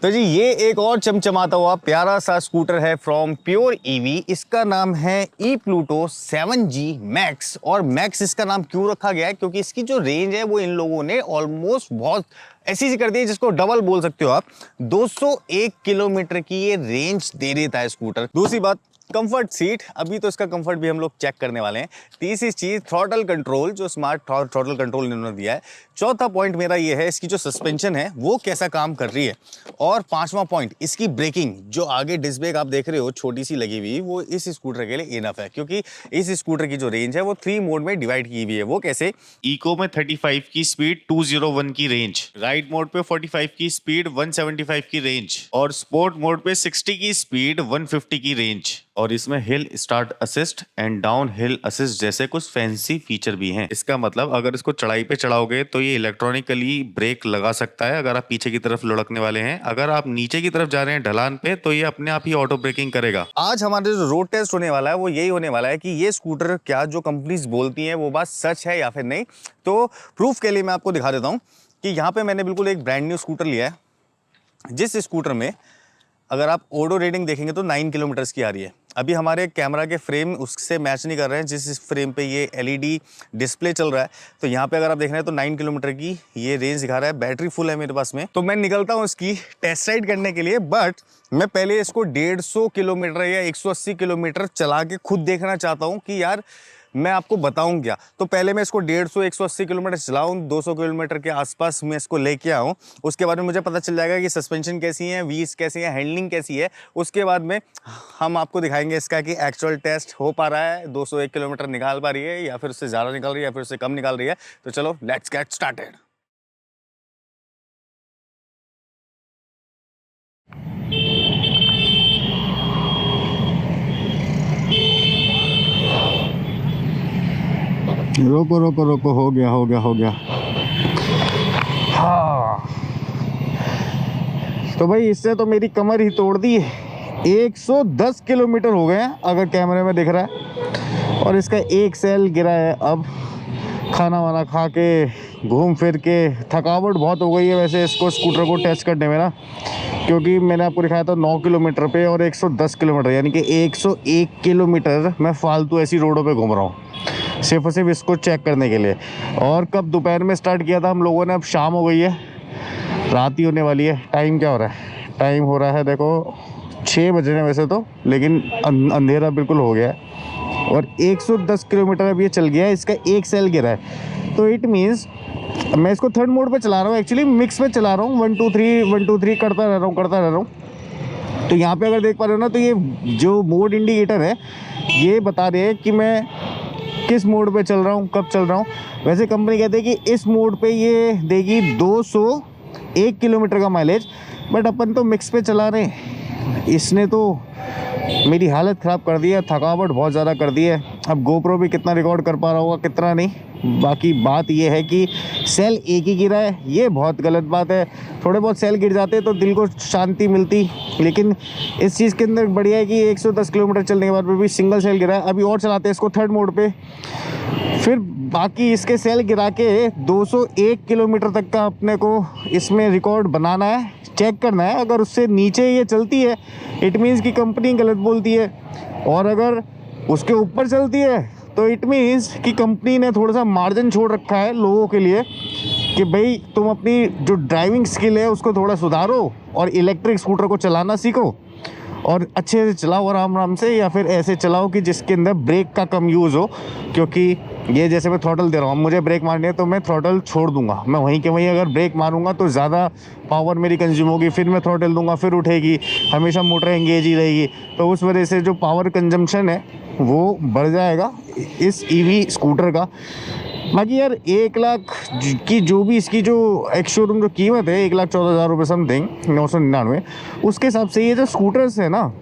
तो जी ये एक और चमचमाता हुआ प्यारा सा स्कूटर है फ्रॉम प्योर ईवी। इसका नाम है ई प्लूटो 7G मैक्स। और मैक्स इसका नाम क्यों रखा गया है? क्योंकि इसकी जो रेंज है वो इन लोगों ने ऑलमोस्ट बहुत ऐसी सी कर दी है जिसको डबल बोल सकते हो आप। 201 किलोमीटर की ये रेंज दे देता है स्कूटर। दूसरी बात, कंफर्ट सीट। अभी तो इसका कंफर्ट भी हम लोग चेक करने वाले हैं। तीसरी चीज, थ्रॉटल कंट्रोल, जो स्मार्ट थ्रॉटल कंट्रोल इन्होंने दिया है। चौथा पॉइंट मेरा ये है इसकी जो सस्पेंशन है वो कैसा काम कर रही है। और पांचवा पॉइंट, इसकी ब्रेकिंग। जो आगे डिस्क ब्रेक आप देख रहे हो छोटी सी लगी हुई, वो इस स्कूटर के लिए इनफ है, क्योंकि इस स्कूटर की जो रेंज है वो 3 मोड में डिवाइड की हुई है। वो कैसे? इको में 35 की स्पीड, 201 की रेंज, राइड मोड पे 45 की स्पीड, 175 की रेंज, और स्पोर्ट मोड पे 60 की स्पीड, 150 की रेंज। और इसमें hill start assist and down hill assist जैसे कुछ फैंसी फीचर भी हैं। इसका मतलब अगर इसको चढ़ाई पे चढ़ाओगे तो ये इलेक्ट्रॉनिकली ब्रेक लगा सकता है अगर आप पीछे की तरफ लुढ़कने वाले हैं। अगर आप नीचे की तरफ जा रहे हैं ढलान पे तो ये अपने आप ही ऑटो ब्रेकिंग करेगा। आज हमारे जो रोड टेस्ट होने वाला है वो यही होने वाला है कि ये स्कूटर क्या जो कंपनीज बोलती हैं वो बात सच है या फिर नहीं। तो प्रूफ के लिए मैं आपको दिखा देता हूँ कि यहाँ पे मैंने बिल्कुल एक ब्रांड न्यू स्कूटर लिया है, जिस स्कूटर में अगर आप ओडो रेटिंग देखेंगे तो 9 किलोमीटर्स की आ रही है। अभी हमारे कैमरा के फ्रेम उससे मैच नहीं कर रहे हैं, जिस फ्रेम पे ये एलईडी डिस्प्ले चल रहा है। तो यहाँ पे अगर आप देख रहे हैं तो 9 किलोमीटर की ये रेंज दिखा रहा है। बैटरी फुल है मेरे पास में, तो मैं निकलता हूँ इसकी टेस्ट राइड करने के लिए। बट मैं पहले इसको 150 किलोमीटर या 180 किलोमीटर चला के खुद देखना चाहता हूँ कि यार मैं आपको बताऊं क्या। तो पहले मैं इसको 150 180 किलोमीटर चलाऊं, 200 किलोमीटर के आसपास मैं इसको लेके आऊं। उसके बाद में मुझे पता चल जाएगा कि सस्पेंशन कैसी है, व्हील्स कैसी है, हैंडलिंग कैसी है। उसके बाद में हम आपको दिखाएंगे इसका कि एक्चुअल टेस्ट हो पा रहा है, 201 किलोमीटर निकाल पा रही है या फिर उससे ज़्यादा निकाल रही है या फिर उससे कम निकाल रही है। तो चलो लेट्स गेट स्टार्टेड। रोको रोको रोको, हो गया हो गया हो गया। हाँ, तो भाई इससे तो मेरी कमर ही तोड़ दी है। 110 किलोमीटर हो गए हैं अगर कैमरे में दिख रहा है, और इसका एक सेल गिरा है। अब खाना वाना खा के घूम फिर के थकावट बहुत हो गई है वैसे इसको स्कूटर को टेस्ट करने में ना, क्योंकि मैंने आपको दिखाया था 9 किलोमीटर पे और 110 किलोमीटर, यानी कि 101 किलोमीटर मैं फालतू ऐसी रोडों पे घूम रहा हूँ सिर्फ और सिर्फ इसको चेक करने के लिए। और कब दोपहर में स्टार्ट किया था हम लोगों ने, अब शाम हो गई है, रात ही होने वाली है। टाइम क्या हो रहा है? टाइम हो रहा है देखो 6 बज रहे हैं वैसे तो, लेकिन अंधेरा बिल्कुल हो गया है। और 110 किलोमीटर अब ये चल गया है, इसका एक सेल गिरा है। तो इट मीन्स मैं इसको थर्ड मोड पे चला रहा हूँ, एक्चुअली मिक्स में चला रहा हूँ, 1 2 3 करता रह रहा हूँ। तो यहाँ पे अगर देख पा रहे हो ना, तो ये जो मोड इंडिकेटर है ये बता रहे हैं कि मैं किस मोड पे चल रहा हूँ, कब चल रहा हूँ। वैसे कंपनी कहते हैं कि इस मोड पे ये देगी 201 किलोमीटर का माइलेज, बट अपन तो मिक्स पे चला रहे हैं। इसने तो मेरी हालत ख़राब कर दी है, थकावट बहुत ज़्यादा कर दी है। अब गोप्रो भी कितना रिकॉर्ड कर पा रहा होगा कितना नहीं। बाकी बात ये है कि सेल एक ही गिरा है, ये बहुत गलत बात है। थोड़े बहुत सेल गिर जाते तो दिल को शांति मिलती, लेकिन इस चीज़ के अंदर बढ़िया है कि 110 किलोमीटर चलने के बाद भी सिंगल सेल गिरा है। अभी और चलाते हैं इसको थर्ड मोड पे, फिर बाकी इसके सेल गिरा के 201 किलोमीटर तक का अपने को इसमें रिकॉर्ड बनाना है, चेक करना है। अगर उससे नीचे ये चलती है इट मीन्स कि कंपनी गलत बोलती है, और अगर उसके ऊपर चलती है तो इट मीन्स कि कंपनी ने थोड़ा सा मार्जिन छोड़ रखा है लोगों के लिए कि भाई तुम अपनी जो ड्राइविंग स्किल है उसको थोड़ा सुधारो और इलेक्ट्रिक स्कूटर को चलाना सीखो, और अच्छे से चलाओ आराम आराम से, या फिर ऐसे चलाओ कि जिसके अंदर ब्रेक का कम यूज़ हो। क्योंकि ये जैसे मैं थ्रॉटल दे रहा हूँ, मुझे ब्रेक मारनी है तो मैं थ्रॉटल छोड़ दूंगा, मैं वहीं के वहीं अगर ब्रेक मारूंगा तो ज़्यादा पावर मेरी कंज्यूम होगी, फिर मैं थ्रॉटल दूंगा फिर उठेगी, हमेशा मोटर एंगेज ही रहेगी। तो उस वजह से जो पावर कंजम्पशन है वो बढ़ जाएगा इस ईवी स्कूटर का। बाकी यार 1 लाख की जो भी इसकी जो एक्स शोरूम जो कीमत है 1,14,000 रुपये समथिंग 999, उसके हिसाब से ये जो स्कूटर्स है ना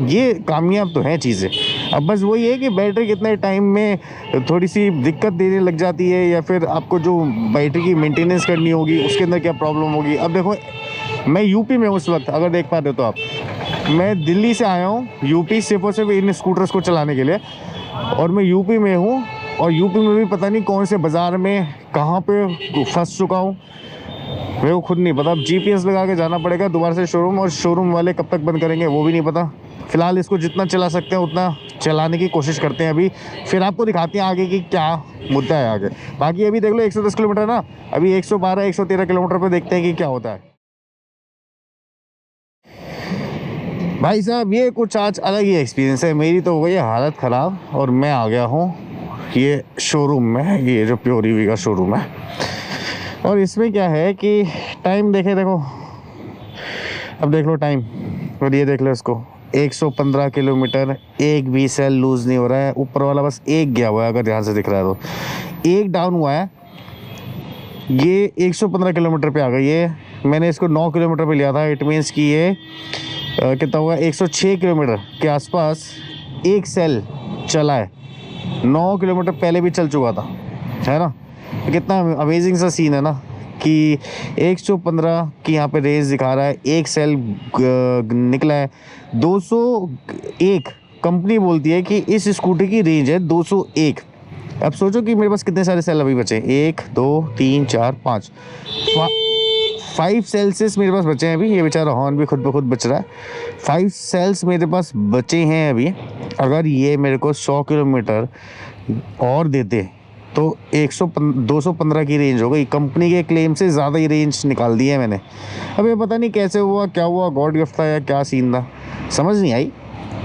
ये कामयाब तो हैं चीज़ें। अब बस वही है कि बैटरी कितने टाइम में थोड़ी सी दिक्कत देने लग जाती है, या फिर आपको जो बैटरी की मेंटेनेंस करनी होगी उसके अंदर क्या प्रॉब्लम होगी। अब देखो मैं यूपी में हूँ उस वक्त, अगर देख पाते हो तो आप, मैं दिल्ली से आया हूँ यूपी सिर्फ और सिर्फ इन स्कूटर्स को चलाने के लिए, और मैं यूपी में हूँ, और यूपी में भी पता नहीं कौन से बाज़ार में कहाँ पे फंस चुका हूँ। मेरे को खुद नहीं पता। अब जीपीएस लगा के जाना पड़ेगा दोबारा से शोरूम, और शोरूम वाले कब तक बंद करेंगे वो भी नहीं पता। फिलहाल इसको जितना चला सकते हैं उतना चलाने की कोशिश करते हैं अभी, फिर आपको दिखाते हैं आगे की क्या मुद्दा है आगे। बाकी अभी देख लो 110 किलोमीटर ना, अभी 112 113 किलोमीटर पे देखते हैं कि क्या होता है। भाई साहब ये कुछ आज अलग ही एक्सपीरियंस है। मेरी तो हो गई हालत ख़राब और मैं आ गया हूँ ये शोरूम में, ये जो प्योर ईवी का शोरूम है। और इसमें क्या है कि टाइम देखे, देखो अब देख लो टाइम, और ये देख लो इसको 115 किलोमीटर, एक भी सेल लूज़ नहीं हो रहा है। ऊपर वाला बस एक गया हुआ है, अगर ध्यान से दिख रहा है तो एक डाउन हुआ है। ये 115 किलोमीटर पे आ गई है। मैंने इसको 9 किलोमीटर पे लिया था। इट मीन्स कि ये कितना हुआ, 106 किलोमीटर के आसपास एक सेल चला है। 9 किलोमीटर पहले भी चल चुका था, है ना। कितना अमेजिंग सा सीन है ना कि 115 की यहाँ पे रेंज दिखा रहा है, एक सेल निकला है। 201 कंपनी बोलती है कि इस स्कूटी की रेंज है 201। अब सोचो कि मेरे पास कितने सारे सेल अभी बचे, 1 2 3 4 5 5 सेल्स मेरे पास बचे हैं अभी। ये बेचारा हॉर्न भी खुद ब खुद बच रहा है। 5 सेल्स मेरे पास बचे हैं अभी। अगर ये मेरे को 100 किलोमीटर और देते तो 215 की रेंज हो गई। कंपनी के क्लेम से ज़्यादा ही रेंज निकाल दी है मैंने। अब ये पता नहीं कैसे हुआ, क्या हुआ, गॉड गिफ्ट था या क्या सीन था, समझ नहीं आई।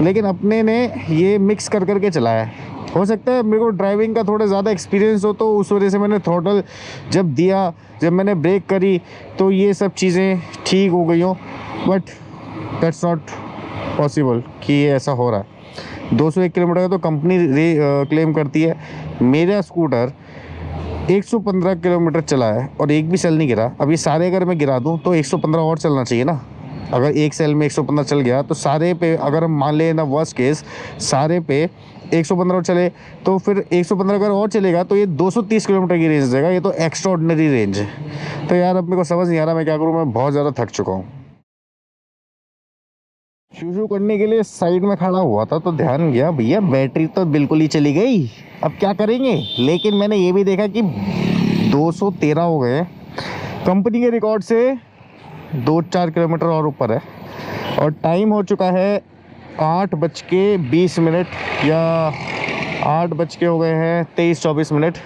लेकिन अपने ने ये मिक्स कर करके चलाया है। हो सकता है मेरे को ड्राइविंग का थोड़ा ज़्यादा एक्सपीरियंस हो, तो उस वजह से मैंने थ्रॉटल जब दिया, जब मैंने ब्रेक करी तो ये सब चीज़ें ठीक हो गई हो। बट दैट्स नॉट पॉसिबल कि ये ऐसा हो रहा है। 201 किलोमीटर का तो कंपनी क्लेम करती है। मेरा स्कूटर 115 किलोमीटर चला है और एक भी सेल नहीं गिरा। अब ये सारे अगर मैं गिरा दूँ तो 115 और चलना चाहिए ना। अगर एक सेल में 115 चल गया तो सारे पे, अगर हम मान लें ना वर्स्ट केस, सारे पे 115 चले तो फिर 115 अगर और चलेगा तो ये 230 किलोमीटर की रेंज देगा। ये तो एक्स्ट्रा ऑर्डिनरी रेंज है। तो यार अब मेरे को समझ नहीं आ रहा मैं क्या करूँ। मैं बहुत ज़्यादा थक चुका हूँ। शुरू करने के लिए साइड में खड़ा हुआ था तो ध्यान गया, भैया बैटरी तो बिल्कुल ही चली गई, अब क्या करेंगे। लेकिन मैंने ये भी देखा कि 213 हो गए। कंपनी के रिकॉर्ड से 2-4 किलोमीटर और ऊपर है। और टाइम हो चुका है 8:20 या 8 हो गए हैं 23-24 मिनट।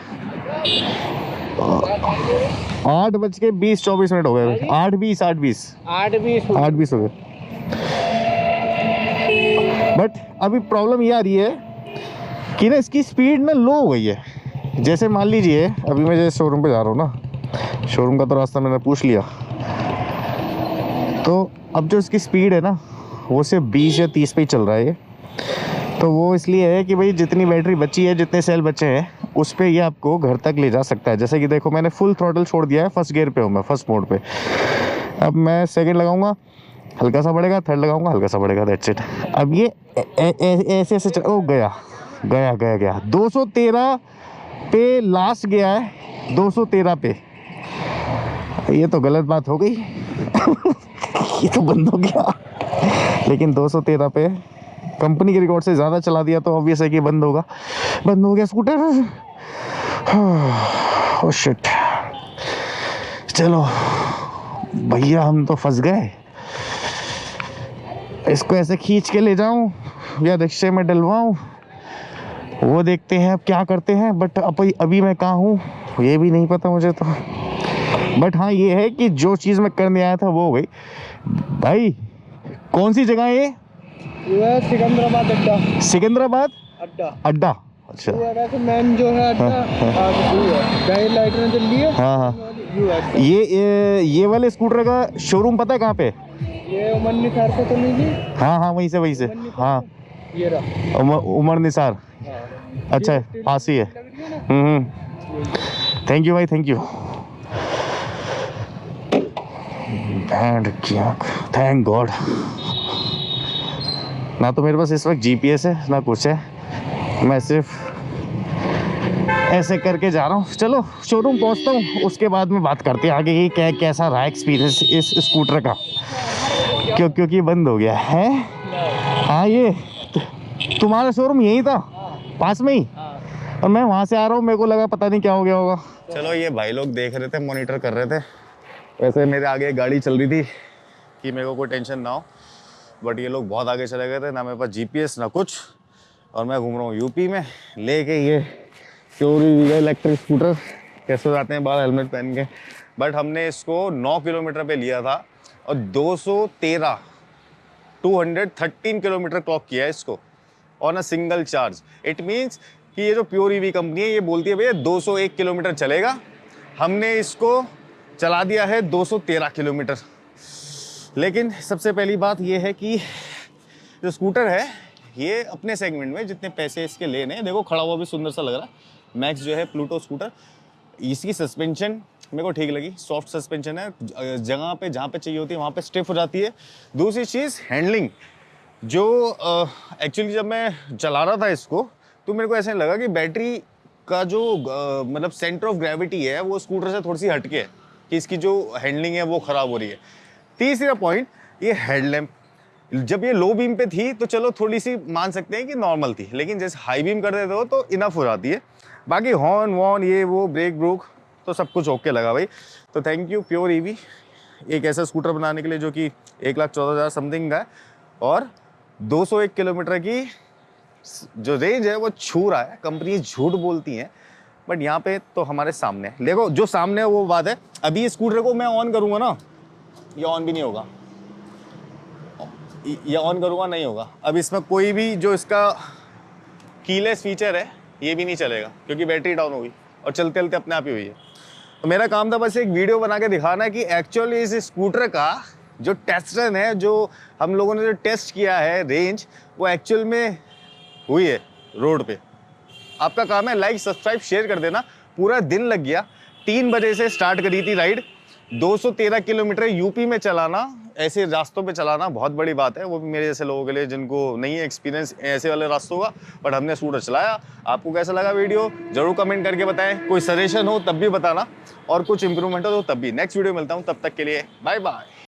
8:20-24 हो गए। 8:20 हो गए। बट अभी प्रॉब्लम ये आ रही है कि ना इसकी स्पीड ना लो हो गई है। जैसे मान लीजिए अभी मैं जैसे शोरूम पे जा रहा हूँ ना, शोरूम का तो रास्ता मैंने पूछ लिया, तो अब जो इसकी स्पीड है ना वो सिर्फ 20 या 30 पे ही चल रहा है ये। तो वो इसलिए है कि भाई जितनी बैटरी बची है, जितने सेल बचे हैं, उस पर ये आपको घर तक ले जा सकता है। जैसे कि देखो मैंने फुल थ्रॉटल छोड़ दिया है, फर्स्ट गियर पे हूँ मैं, फर्स्ट मोड पे। अब मैं सेकंड लगाऊंगा, हल्का सा बढ़ेगा, थर्ड लगाऊंगा, हल्का सा बढ़ेगा, दैट्स इट। अब ये ऐसे ऐसे ओ गया 213 पे लास्ट गया है, 213 पे। ये तो गलत बात हो गई ये तो बंद हो गया। लेकिन 213 पे कंपनी के रिकॉर्ड से ज़्यादा चला दिया तो ऑब्वियस है कि बंद हो गया स्कूटर। Oh shit. चलो भैया हम तो फंस गए। इसको ऐसे खींच के ले जाऊं या रिक्शे में डलवाऊं, वो देखते हैं अब क्या करते हैं। बट अभी मैं कहाँ हूँ ये भी नहीं पता मुझे तो। बट हाँ ये है कि जो चीज़ मैं करने आया था वो हो गई। भाई कौन सी जगह है ये? सिकंदराबाद अड्डा। सिकंदराबाद अड्डा। अच्छा मैन जो है अड्डा गाइड लाइट में चल रही है। हाँ। ये वाले स्कूटर का शोरूम पता है कहाँ पे? ये उमर निसार से तो नहीं? हाँ वहीं से हाँ। ये रहा उमर निसार। अच्छा पास ही है। थैंक यू भाई, थैंक यू। Thank God. ना तो मेरे पास इस वक्त जीपीएस है ना कुछ है, मैं सिर्फ ऐसे करके जा रहा हूँ। चलो शोरूम पहुँचता हूँ, उसके बाद में बात करते हैं आगे कि कैसा रहा एक्सपीरियंस इस स्कूटर का। क्योंकि बंद हो गया है। हाँ ये तुम्हारा शोरूम यही था पास में ही, और मैं वहाँ से आ रहा हूँ, मेरे को लगा पता नहीं क्या हो गया होगा। चलो ये भाई लोग देख रहे थे, मॉनिटर कर रहे थे वैसे मेरे आगे एक गाड़ी चल रही थी कि मेरे को कोई टेंशन ना हो, बट ये लोग बहुत आगे चले गए थे, ना मेरे पास जीपीएस ना कुछ, और मैं घूम रहा हूँ यूपी में लेके ये चोरी इलेक्ट्रिक स्कूटर। कैसे जाते हैं बाहर हेलमेट पहन के। बट हमने इसको 9 किलोमीटर पे लिया था और 213 किलोमीटर क्लॉक किया है इसको on a single charge. It means कि ये जो प्योर ईवी कंपनी है ये बोलती है भैया 201 किलोमीटर चलेगा, हमने इसको चला दिया है 213 किलोमीटर। लेकिन सबसे पहली बात ये है कि जो स्कूटर है ये अपने सेगमेंट में जितने पैसे इसके लेने, देखो खड़ा हुआ भी सुंदर सा लग रहा है। मैक्स जो है प्लूटो स्कूटर, इसकी सस्पेंशन मेरे को ठीक लगी, सॉफ्ट सस्पेंशन है, जगह पे जहाँ पे चाहिए होती है वहाँ पे स्टिफ हो जाती है। दूसरी चीज़ हैंडलिंग, जो एक्चुअली जब मैं चला रहा था इसको तो मेरे को ऐसा लगा कि बैटरी का जो मतलब सेंटर ऑफ ग्रेविटी है वो स्कूटर से थोड़ी सी हटके है, कि इसकी जो हैंडलिंग है वो ख़राब हो रही है। तीसरा पॉइंट, ये हेडलैम्प, जब ये लो बीम पे थी तो चलो थोड़ी सी मान सकते हैं कि नॉर्मल थी, लेकिन जैसे हाई बीम कर देते हो तो इनफ हो जाती है। बाकी हॉर्न वॉर्न ये वो ब्रेक ब्रूक तो सब कुछ ओके लगा भाई। तो थैंक यू प्योर ईवी एक ऐसा स्कूटर बनाने के लिए जो कि 1,14,000 समथिंग का है और 201 किलोमीटर की जो रेंज है वो छू रहा है। कंपनी झूठ बोलती हैं बट यहाँ पे तो हमारे सामने है। देखो जो सामने है वो बात है। अभी ये स्कूटर को मैं ऑन करूँगा ना, ये ऑन भी नहीं होगा, ये ऑन करूँगा नहीं होगा। अब इसमें कोई भी जो इसका कीलेस फीचर है ये भी नहीं चलेगा क्योंकि बैटरी डाउन होगी और चलते चलते अपने आप ही हुई है। तो मेरा काम था बस एक वीडियो बना के दिखाना कि एक्चुअली इस स्कूटर का जो टेस्ट रन है, जो हम लोगों ने जो टेस्ट किया है रेंज, वो एक्चुअल में हुई है रोड पे। आपका काम है लाइक सब्सक्राइब शेयर कर देना। पूरा दिन लग गया, 3 बजे से स्टार्ट करी थी राइड, 213 किलोमीटर यूपी में चलाना, ऐसे रास्तों पे चलाना बहुत बड़ी बात है, वो भी मेरे जैसे लोगों के लिए जिनको नहीं है एक्सपीरियंस ऐसे वाले रास्तों का। बट हमने स्कूटर चलाया। आपको कैसा लगा वीडियो जरूर कमेंट करके बताएं। कोई सजेशन हो तब भी बताना और कुछ इंप्रूवमेंट हो तो तब भी। नेक्स्ट वीडियो मिलता हूँ, तब तक के लिए बाय बाय।